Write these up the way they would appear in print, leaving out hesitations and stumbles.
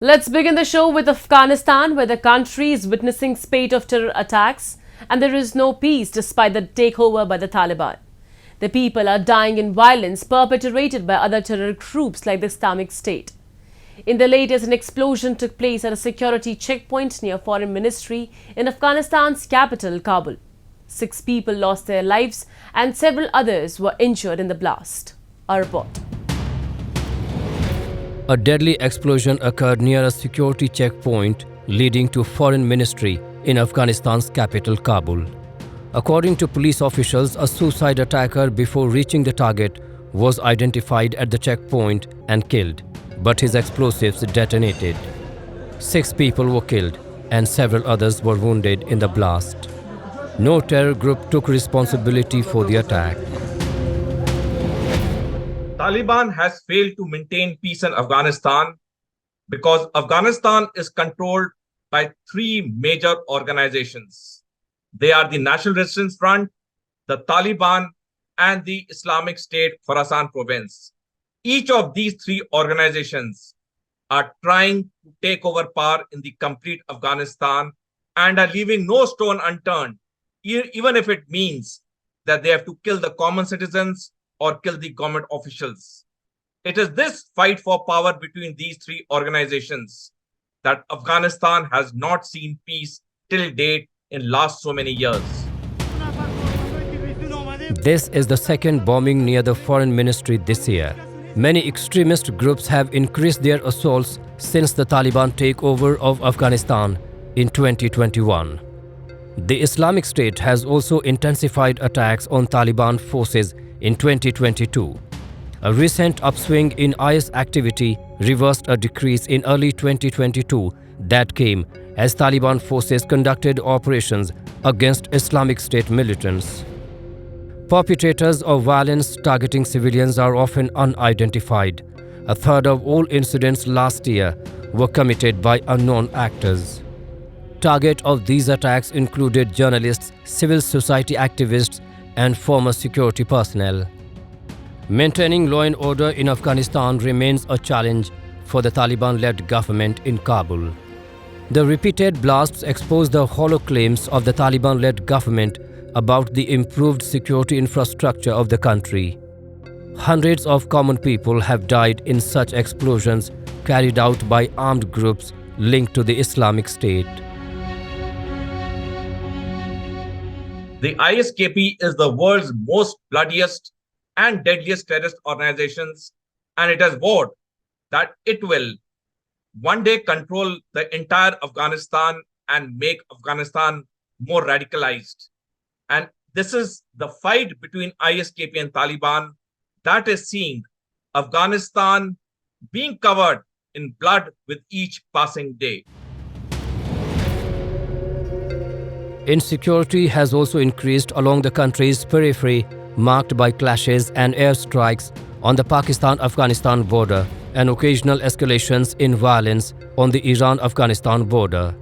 Let's begin the show with Afghanistan, where the country is witnessing spate of terror attacks and there is no peace despite the takeover by the Taliban. The people are dying in violence perpetrated by other terror groups like the Islamic State. In the latest, an explosion took place at a security checkpoint near Foreign Ministry in Afghanistan's capital, Kabul. 6 people lost their lives and several others were injured in the blast. A report. A deadly explosion occurred near a security checkpoint leading to Foreign Ministry in Afghanistan's capital, Kabul. According to police officials, a suicide attacker before reaching the target was identified at the checkpoint and killed, but his explosives detonated. 6 people were killed and several others were wounded in the blast. No terror group took responsibility for the attack. Taliban has failed to maintain peace in Afghanistan because Afghanistan is controlled by 3 major organizations. They are the National Resistance Front, the Taliban, and the Islamic State Khorasan province. Each of these 3 organizations are trying to take over power in the complete Afghanistan and are leaving no stone unturned, even if it means that they have to kill the common citizens or kill the government officials. It is this fight for power between these 3 organizations that Afghanistan has not seen peace till date in last so many years. This is the second bombing near the Foreign Ministry this year. Many extremist groups have increased their assaults since the Taliban takeover of Afghanistan in 2021. The Islamic State has also intensified attacks on Taliban forces in 2022. A recent upswing in IS activity reversed a decrease in early 2022 that came as Taliban forces conducted operations against Islamic State militants. Perpetrators of violence targeting civilians are often unidentified. A third of all incidents last year were committed by unknown actors. Target of these attacks included journalists, civil society activists, and former security personnel. Maintaining law and order in Afghanistan remains a challenge for the Taliban-led government in Kabul. The repeated blasts expose the hollow claims of the Taliban-led government about the improved security infrastructure of the country. Hundreds of common people have died in such explosions carried out by armed groups linked to the Islamic State. The ISKP is the world's most bloodiest and deadliest terrorist organizations, and it has vowed that it will one day control the entire Afghanistan and make Afghanistan more radicalized. And this is the fight between ISKP and Taliban that is seeing Afghanistan being covered in blood with each passing day. Insecurity has also increased along the country's periphery, marked by clashes and airstrikes on the Pakistan-Afghanistan border and occasional escalations in violence on the Iran-Afghanistan border.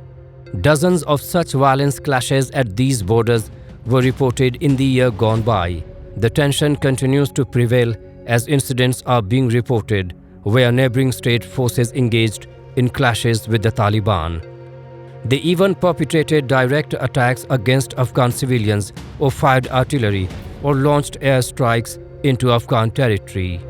Dozens of such violence clashes at these borders were reported in the year gone by. The tension continues to prevail as incidents are being reported where neighboring state forces engaged in clashes with the Taliban. They even perpetrated direct attacks against Afghan civilians or fired artillery or launched airstrikes into Afghan territory.